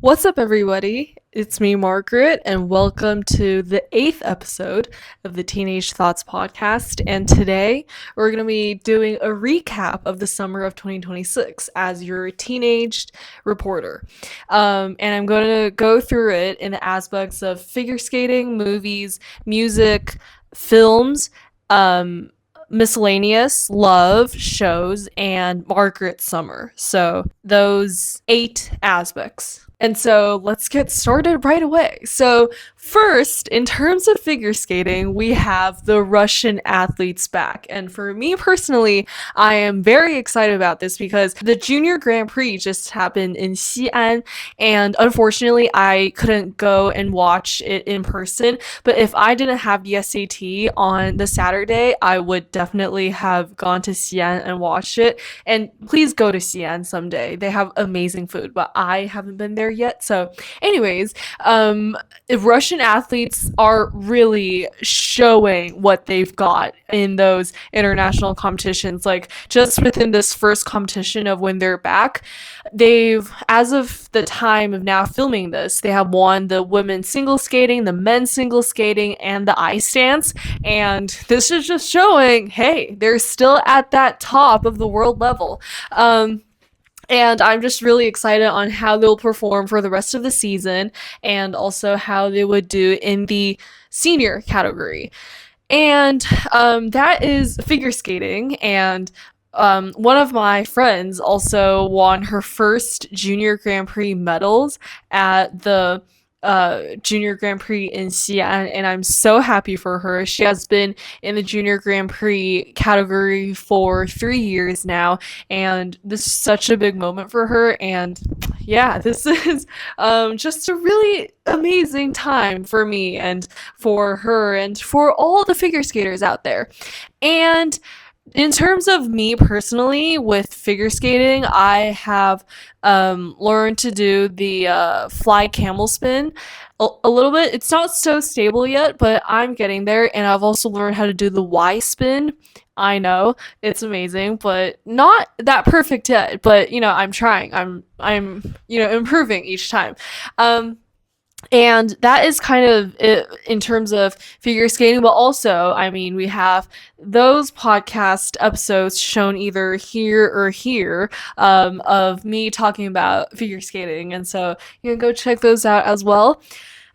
What's up, everybody? It's me, Margaret, and welcome to the 8th episode of the Teenage Thoughts podcast. And today we're going to be doing a recap of the summer of 2026 as your teenage reporter. And I'm going to go through it in the aspects of figure skating, movies, music, films, um, miscellaneous, love, shows, and Margaret Summer. So those 8 aspects. And so let's get started right away. So, first, in terms of figure skating, we have the Russian athletes back. And for me personally, I am very excited about this because the Junior Grand Prix just happened in Xi'an. And unfortunately, I couldn't go and watch it in person. But if I didn't have the SAT on the Saturday, I would definitely have gone to Xi'an and watched it. And please go to Xi'an someday. They have amazing food, but I haven't been there yet. So, anyways, Russian athletes are really showing what they've got in those international competitions. Like, just within this first competition of when they're back, they've, as of the time of now filming this, they have won the women's single skating, the men's single skating, and the ice dance. And this is just showing, hey, they're still at that top of the world level. And I'm just really excited on how they'll perform for the rest of the season and also how they would do in the senior category. And that is figure skating. And one of my friends also won her first Junior Grand Prix medals at the Junior Grand Prix in Xi'an, and I'm so happy for her. She has been in the Junior Grand Prix category for 3 years now, and this is such a big moment for her. And yeah, this is just a really amazing time for me and for her and for all the figure skaters out there. And in terms of me personally with figure skating, I have learned to do the fly camel spin a little bit. It's not so stable yet, but I'm getting there. And I've also learned how to do the Y spin. I know it's amazing, but not that perfect yet. But I'm trying. I'm improving each time. Um, and that is kind of it in terms of figure skating, but also, I mean, we have those podcast episodes shown either here or here of me talking about figure skating. And so you can go check those out as well.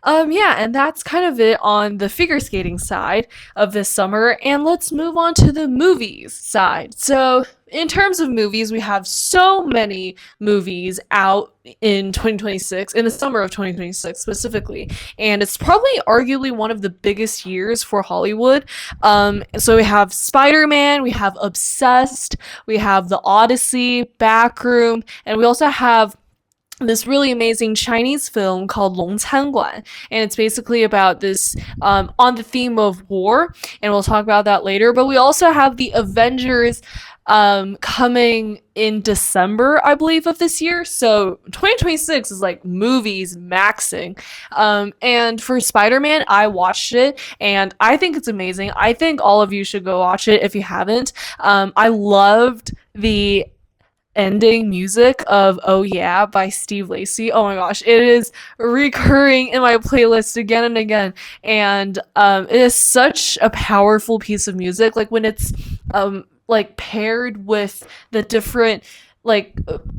Yeah, and that's kind of it on the figure skating side of this summer. And let's move on to the movies side. So, in terms of movies, we have so many movies out in 2026, in the summer of 2026 specifically. And it's probably arguably one of the biggest years for Hollywood. So we have Spider Man, we have Obsessed, we have The Odyssey, Backroom, and we also have this really amazing Chinese film called Long Can Guan, and it's basically about this on the theme of war, and we'll talk about that later. But we also have the Avengers coming in December, I believe, of this year. So 2026 is like movies maxing. And for Spider-Man, I watched it and I think it's amazing. I think all of you should go watch it if you haven't. I loved the ending music of Oh Yeah by Steve Lacy. Oh my gosh, it is recurring in my playlist again and again. And it is such a powerful piece of music. Like when it's like paired with the different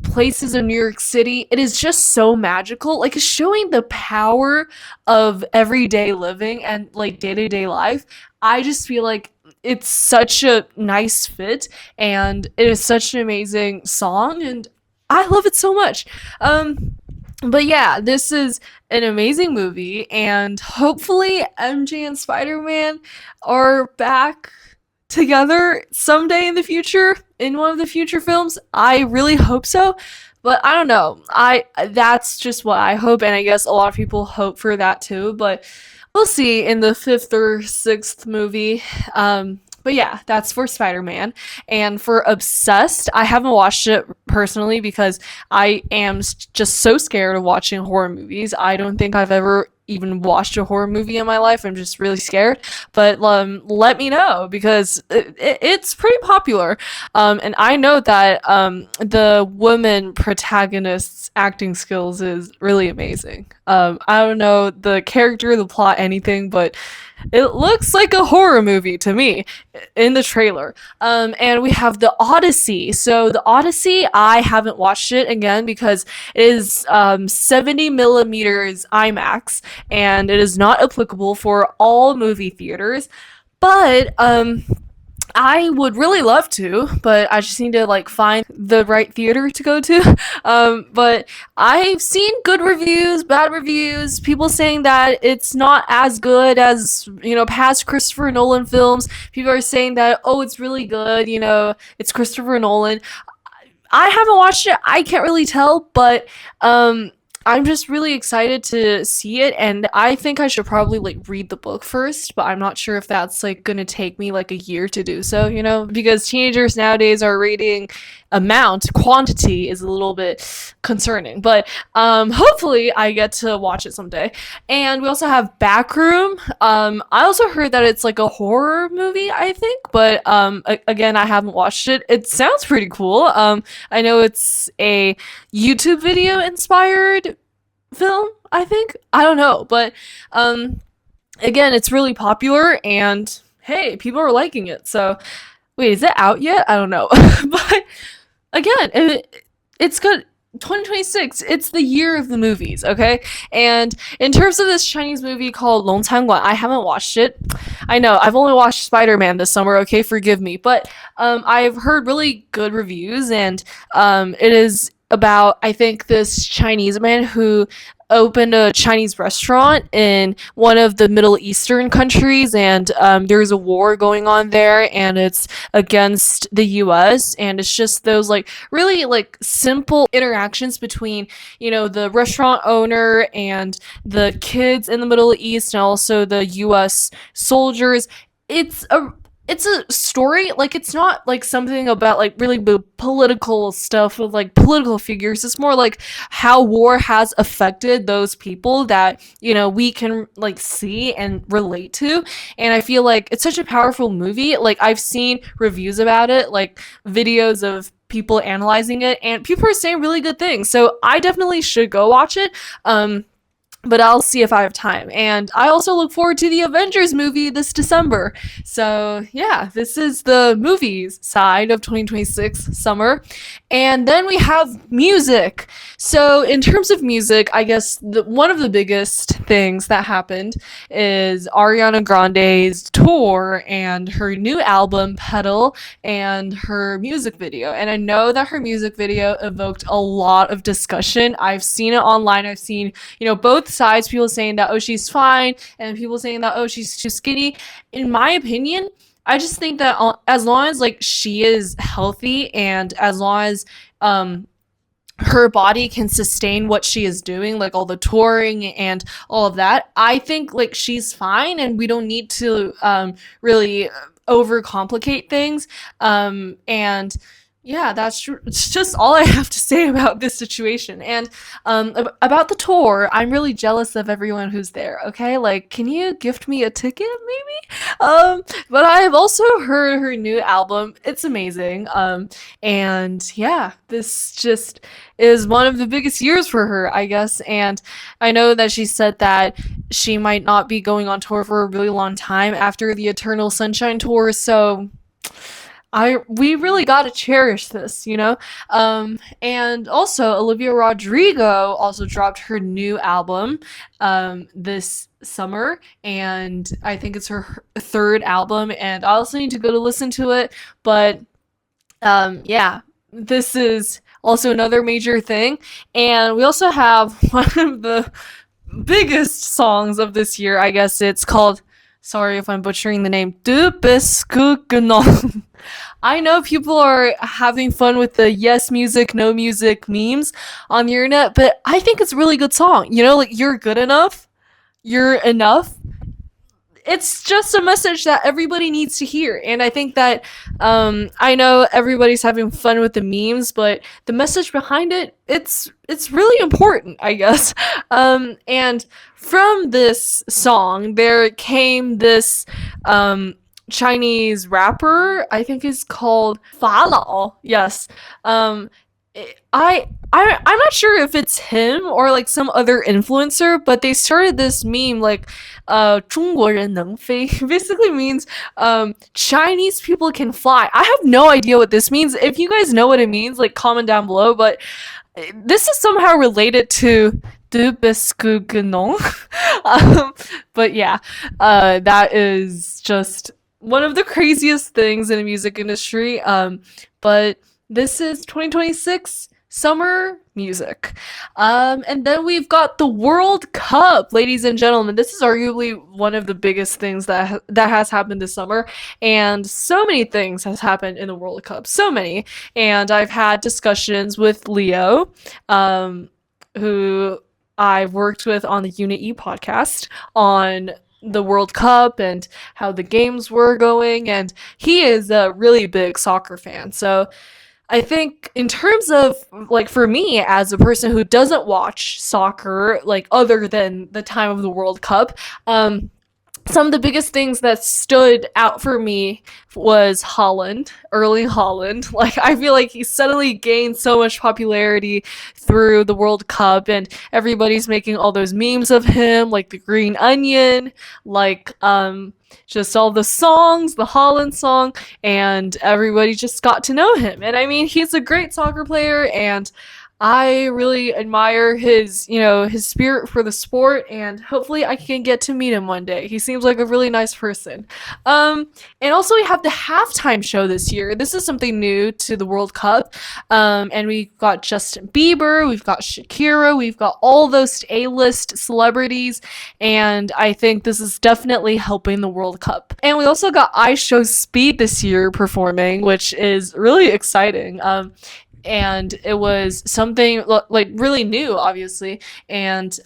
places in New York City, it is just so magical. Like it's showing the power of everyday living and like day-to-day life. I just feel like it's such a nice fit and it is such an amazing song and I love it so much. But yeah, this is an amazing movie and hopefully MJ and Spider-Man are back together someday in the future in one of the future films. I really hope so. But I don't know. I That's just what I hope, and I guess a lot of people hope for that too. But we'll see in the fifth or sixth movie. But yeah, that's for Spider Man. And for Obsessed, I haven't watched it personally because I am just so scared of watching horror movies. I don't think I've ever even watched a horror movie in my life. I'm just really scared. But let me know because it's pretty popular. And I know that the woman protagonist's acting skills is really amazing. I don't know the character, the plot, anything, but it looks like a horror movie to me in the trailer. And we have the Odyssey. So the Odyssey, I haven't watched it again because it is 70 millimeters IMAX, and it is not applicable for all movie theaters. But I would really love to, but I just need to like find the right theater to go to. But I've seen good reviews, bad reviews, people saying that it's not as good as, past Christopher Nolan films. People are saying that, oh, it's really good, it's Christopher Nolan. I haven't watched it. I can't really tell, but I'm just really excited to see it, and I think I should probably like read the book first, but I'm not sure if that's like gonna take me like a year to do so, because teenagers nowadays are reading quantity is a little bit concerning, but hopefully I get to watch it someday. And we also have Backroom. I also heard that it's like a horror movie, I think, but again, I haven't watched it. It sounds pretty cool. I know it's a YouTube video inspired film, I think. I don't know, but again, it's really popular and hey, people are liking it. So, wait, is it out yet? I don't know. But again, it's good. 2026, it's the year of the movies, okay? And in terms of this Chinese movie called Long Guan, I haven't watched it. I know, I've only watched Spider-Man this summer, okay? Forgive me. But I've heard really good reviews, and it is about, I think, this Chinese man who opened a Chinese restaurant in one of the Middle Eastern countries, and there's a war going on there, and it's against the U.S., and it's just those like really like simple interactions between the restaurant owner and the kids in the Middle East, and also the U.S. soldiers. It's a story, like it's not like something about like really political stuff with like political figures. It's more like how war has affected those people that we can like see and relate to. And I feel like it's such a powerful movie. Like I've seen reviews about it, like videos of people analyzing it, and people are saying really good things, so I definitely should go watch it. But I'll see if I have time. And I also look forward to the Avengers movie this December. So, yeah, this is the movies side of 2026 summer. And then we have music. So, in terms of music, I guess one of the biggest things that happened is Ariana Grande's tour and her new album, Petal, and her music video. And I know that her music video evoked a lot of discussion. I've seen it online. I've seen, both sides, people saying that, oh, she's fine, and people saying that, oh, she's too skinny. In my opinion, I just think that as long as like she is healthy, and as long as her body can sustain what she is doing, like all the touring and all of that, I think like she's fine, and we don't need to really overcomplicate things. And yeah, that's true. It's just all I have to say about this situation. And about the tour, I'm really jealous of everyone who's there, okay? Like, can you gift me a ticket, maybe? But I have also heard her new album. It's amazing. And yeah, this just is one of the biggest years for her, I guess. And I know that she said that she might not be going on tour for a really long time after the Eternal Sunshine tour, so we really gotta cherish this, And also Olivia Rodrigo also dropped her new album this summer, and I think it's her third album, and I also need to go to listen to it. But yeah, this is also another major thing. And we also have one of the biggest songs of this year, I guess. It's called, sorry if I'm butchering the name, Du bist gut genug. I know people are having fun with the yes music, no music memes on the internet, but I think it's a really good song. Like, you're good enough, you're enough. it's just a message that everybody needs to hear. And I think that I know everybody's having fun with the memes, but the message behind it, it's really important, I guess. And from this song, there came this Chinese rapper. I think is called Fa Lao. Yes. Um, I'm not sure if it's him or like some other influencer, but they started this meme like 中国人能飞 basically means Chinese people can fly. I have no idea what this means. If you guys know what it means, like comment down below, but this is somehow related to de Beskugenon. But yeah, that is just one of the craziest things in the music industry. But this is 2026 summer music. And then we've got the World Cup, ladies and gentlemen. This is arguably one of the biggest things that has happened this summer, and so many things has happened in the World Cup. So many. And I've had discussions with Leo, who I've worked with on the Unit E podcast on the World Cup and how the games were going, and he is a really big soccer fan. So I think in terms of like for me as a person who doesn't watch soccer like other than the time of the World Cup, some of the biggest things that stood out for me was Holland, Erling Holland. Like I feel like he suddenly gained so much popularity through the World Cup, and everybody's making all those memes of him, like the green onion, like just all the songs, the Holland song, and everybody just got to know him. And I mean, he's a great soccer player, and I really admire his, his spirit for the sport, and hopefully I can get to meet him one day. He seems like a really nice person. And also we have the halftime show this year. This is something new to the World Cup. And we got Justin Bieber, we've got Shakira, we've got all those A-list celebrities, and I think this is definitely helping the World Cup. And we also got I Show Speed this year performing, which is really exciting. And it was something like really new, obviously, and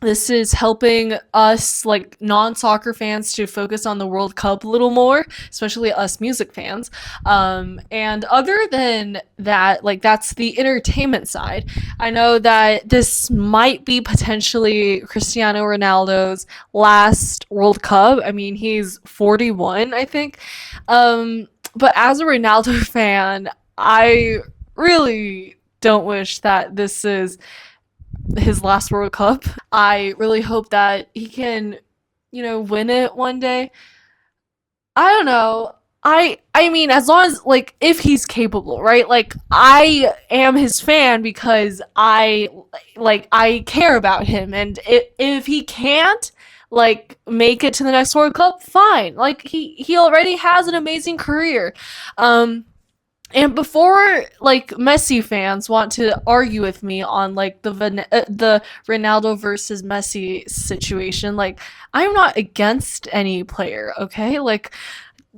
this is helping us like non-soccer fans to focus on the World Cup a little more, especially us music fans. And other than that, like that's the entertainment side. I know that this might be potentially Cristiano Ronaldo's last World Cup. I mean, he's 41, I think. But as a Ronaldo fan, I really don't wish that this is his last World Cup. I really hope that he can, win it one day. I don't know. I mean, as long as like if he's capable, right? Like I am his fan because I care about him, and if he can't like make it to the next World Cup, fine. Like he already has an amazing career. And before like Messi fans want to argue with me on like the Ronaldo versus Messi situation, like I'm not against any player, okay? Like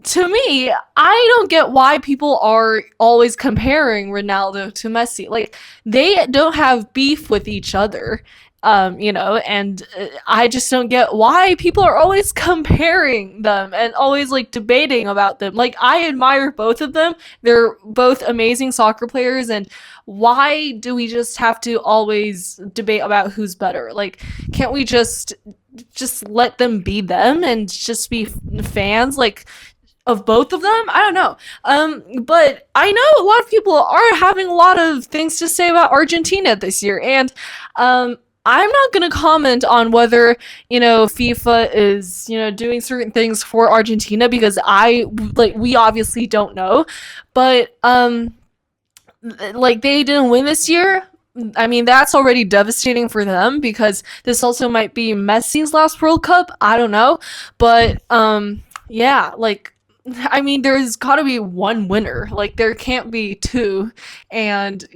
to me, I don't get why people are always comparing Ronaldo to Messi. Like they don't have beef with each other. And I just don't get why people are always comparing them and always like debating about them. Like I admire both of them. They're both amazing soccer players, and why do we just have to always debate about who's better? Like can't we just let them be them and just be fans like of both of them? I don't know. But I know a lot of people are having a lot of things to say about Argentina this year, and I'm not going to comment on whether, FIFA is, doing certain things for Argentina because we obviously don't know. But, like, they didn't win this year. I mean, that's already devastating for them because this also might be Messi's last World Cup. I don't know. But, yeah, like, I mean, there's got to be one winner. Like, there can't be two. And,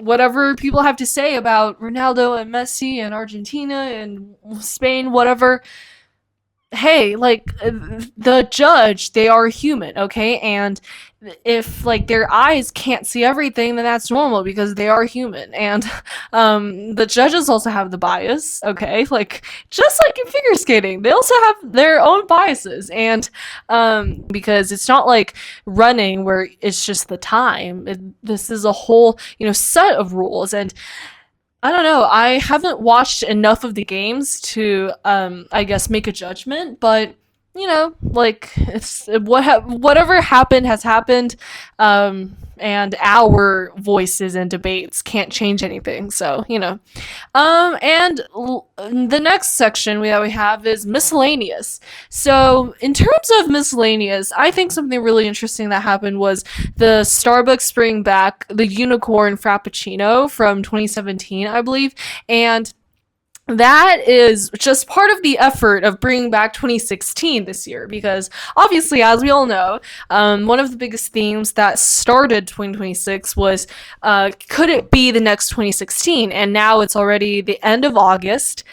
whatever people have to say about Ronaldo and Messi and Argentina and Spain, whatever, hey, like the judge, they are human, okay? And if like their eyes can't see everything, then that's normal because they are human. And the judges also have the bias, okay? Like just like in figure skating, they also have their own biases. And because it's not like running where it's just the time. This is a whole, set of rules. And I don't know. I haven't watched enough of the games to, I guess, make a judgment. But like whatever happened has happened, and our voices and debates can't change anything. So and the next section that we have is miscellaneous. So in terms of miscellaneous, I think something really interesting that happened was the Starbucks bring back the unicorn frappuccino from 2017, I believe, and that is just part of the effort of bringing back 2016 this year because obviously, as we all know, one of the biggest themes that started 2026 was could it be the next 2016, and now it's already the end of August.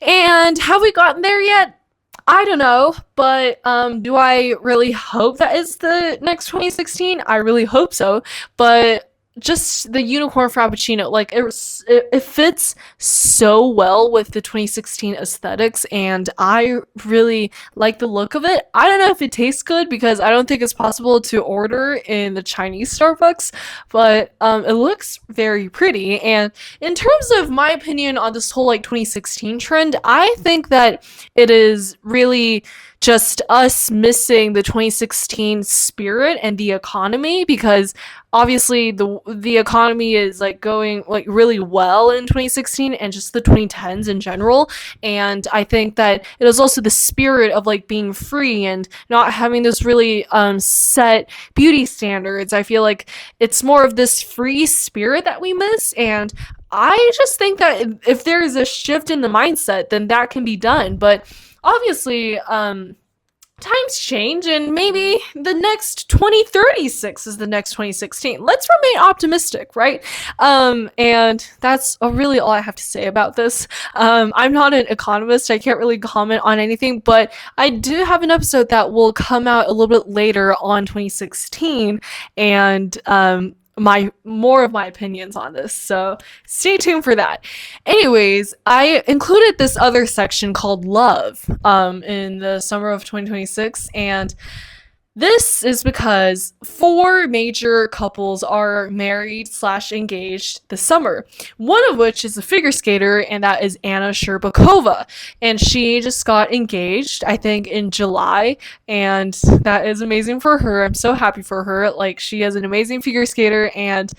And have we gotten there yet? I don't know, but do I really hope that is the next 2016? I really hope so, but just the unicorn frappuccino, like it fits so well with the 2016 aesthetics, and I really like the look of it. I don't know if it tastes good because I don't think it's possible to order in the Chinese Starbucks, but it looks very pretty. And in terms of my opinion on this whole like 2016 trend, I think that it is really just us missing the 2016 spirit and the economy because obviously the economy is like going like really well in 2016 and just the 2010s in general, and I think that it is also the spirit of like being free and not having this really set beauty standards. I feel like it's more of this free spirit that we miss, and I just think that if there is a shift in the mindset, then that can be done. But obviously, times change, and maybe the next 2036 is the next 2016. Let's remain optimistic, right? And that's really all I have to say about this. I'm not an economist. I can't really comment on anything, but I do have an episode that will come out a little bit later on 2016, and my more of my opinions on this. So stay tuned for that. Anyways, I included this other section called love in the summer of 2026, and this is because four major couples are married slash engaged this summer. One of which is a figure skater, and that is Anna Sherbakova. And she just got engaged, I think, in July, and that is amazing for her. I'm so happy for her. Like, she is an amazing figure skater, and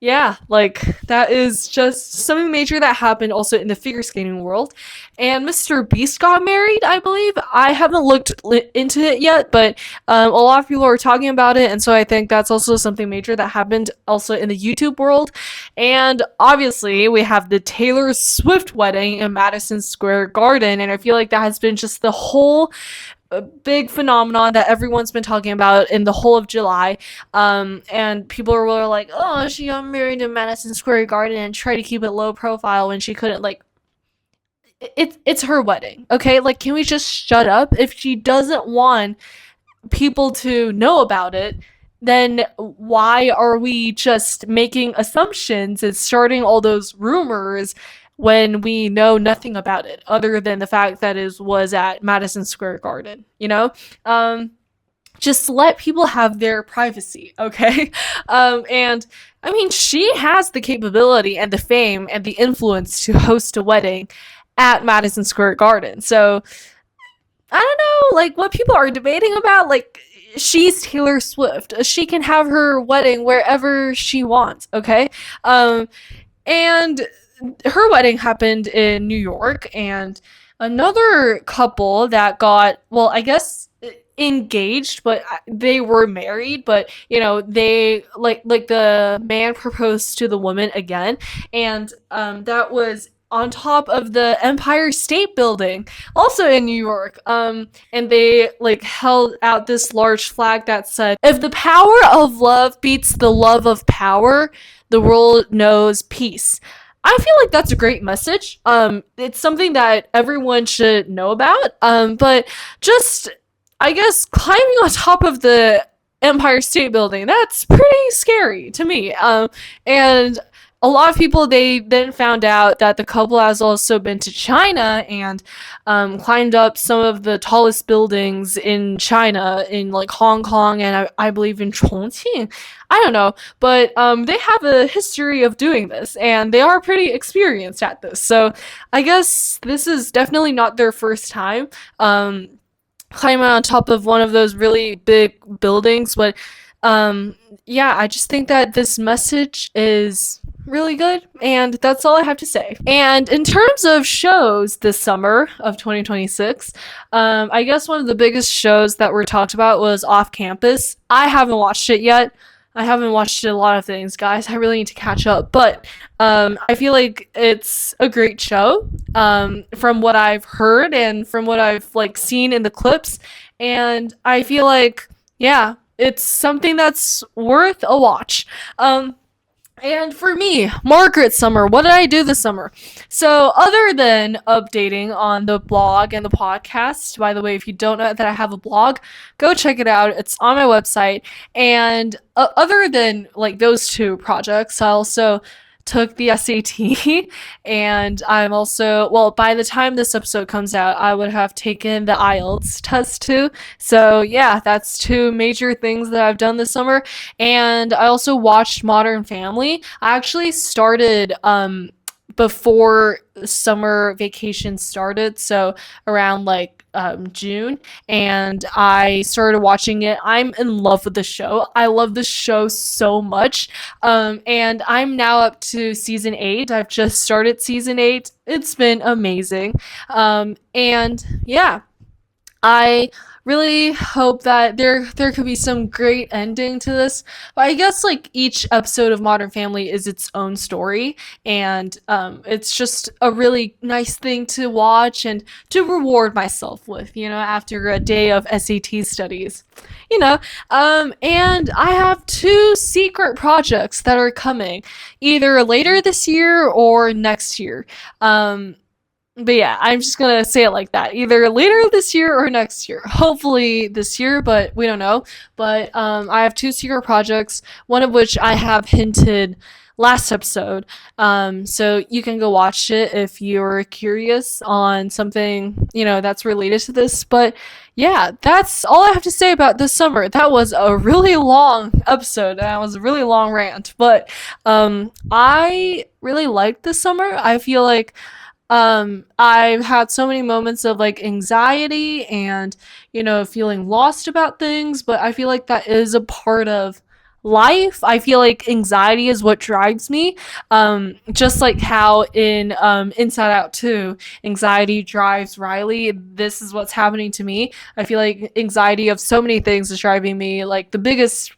yeah, like that is just something major that happened also in the figure skating world. And Mr. Beast got married, I believe. I haven't looked into it yet, but a lot of people are talking about it, and so I think that's also something major that happened also in the YouTube world. And obviously, we have the Taylor Swift wedding in Madison Square Garden, and I feel like that has been just the whole a big phenomenon that everyone's been talking about in the whole of July. And people were like, oh, she got married in Madison Square Garden and tried to keep it low profile when she couldn't. Like, it's her wedding, okay? Like, can we just shut up? If she doesn't want people to know about it, then why are we just making assumptions and starting all those rumors when we know nothing about it other than the fact that it was at Madison Square Garden, just let people have their privacy, okay? And I mean, she has the capability and the fame and the influence to host a wedding at Madison Square Garden. So I don't know, like what people are debating about, like she's Taylor Swift. She can have her wedding wherever she wants, okay? And her wedding happened in New York, and another couple that got, well, I guess engaged, but they were married, but they like the man proposed to the woman again, and that was on top of the Empire State Building, also in New York. And they like held out this large flag that said, "If the power of love beats the love of power, the world knows peace." I feel like that's a great message. It's something that everyone should know about. But just, I guess, climbing on top of the Empire State Building, that's pretty scary to me. And a lot of people, they then found out that the couple has also been to China and climbed up some of the tallest buildings in China, in like Hong Kong and I believe in Chongqing. I don't know, but they have a history of doing this, and they are pretty experienced at this. So I guess this is definitely not their first time climbing on top of one of those really big buildings. But yeah, I just think that this message is really good, and that's all I have to say. And in terms of shows this summer of 2026, I guess one of the biggest shows that were talked about was Off Campus. I haven't watched it yet. I haven't watched a lot of things, guys. I really need to catch up. But I feel like it's a great show, from what I've heard and from what I've like seen in the clips. And I feel like, yeah, it's something that's worth a watch. And for me, Margaret Summer, what did I do this summer? So, other than updating on the blog and the podcast, by the way, if you don't know that I have a blog, go check it out. It's on my website. And other than like those two projects, I also took the SAT and I'm also, well, by the time this episode comes out, I would have taken the IELTS test too. So, yeah, that's two major things that I've done this summer. And I also watched Modern Family. I actually started before summer vacation started, so around like June, and I started watching it. I'm in love with the show. I love the show so much. And I'm now up to season 8. I've just started season 8. It's been amazing. And yeah, I really hope that there could be some great ending to this. But I guess like each episode of Modern Family is its own story, and it's just a really nice thing to watch and to reward myself with, after a day of SAT studies, you know. And I have two secret projects that are coming, either later this year or next year. But yeah, I'm just gonna say it like that. Either later this year or next year. Hopefully this year, but we don't know. But I have two secret projects, one of which I have hinted last episode. So you can go watch it if you're curious on something, that's related to this. But yeah, that's all I have to say about this summer. That was a really long episode, and that was a really long rant. But I really liked this summer. I feel like I've had so many moments of like anxiety and, feeling lost about things, but I feel like that is a part of life. I feel like anxiety is what drives me. Just like how in Inside Out 2, anxiety drives Riley. This is what's happening to me. I feel like anxiety of so many things is driving me, like the biggest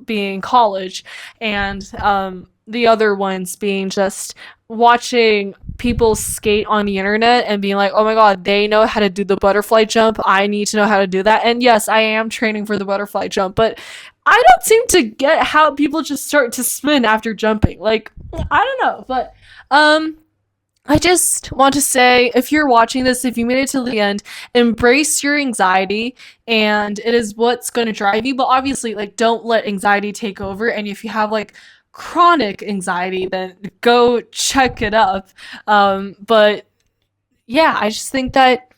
being college, and the other ones being just watching people skate on the internet and being like, oh my god, they know how to do the butterfly jump. I need to know how to do that. And yes, I am training for the butterfly jump, but I don't seem to get how people just start to spin after jumping. Like, I don't know, but I just want to say, if you're watching this, if you made it to the end, embrace your anxiety, and it is what's going to drive you. But obviously, like, don't let anxiety take over. And if you have like chronic anxiety, then go check it up. But yeah, I just think that,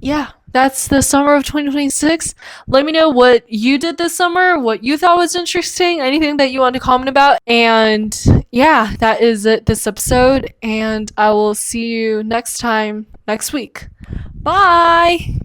yeah, that's the summer of 2026. Let me know what you did this summer, what you thought was interesting, anything that you want to comment about. And yeah, that is it this episode. And I will see you next time next week. Bye.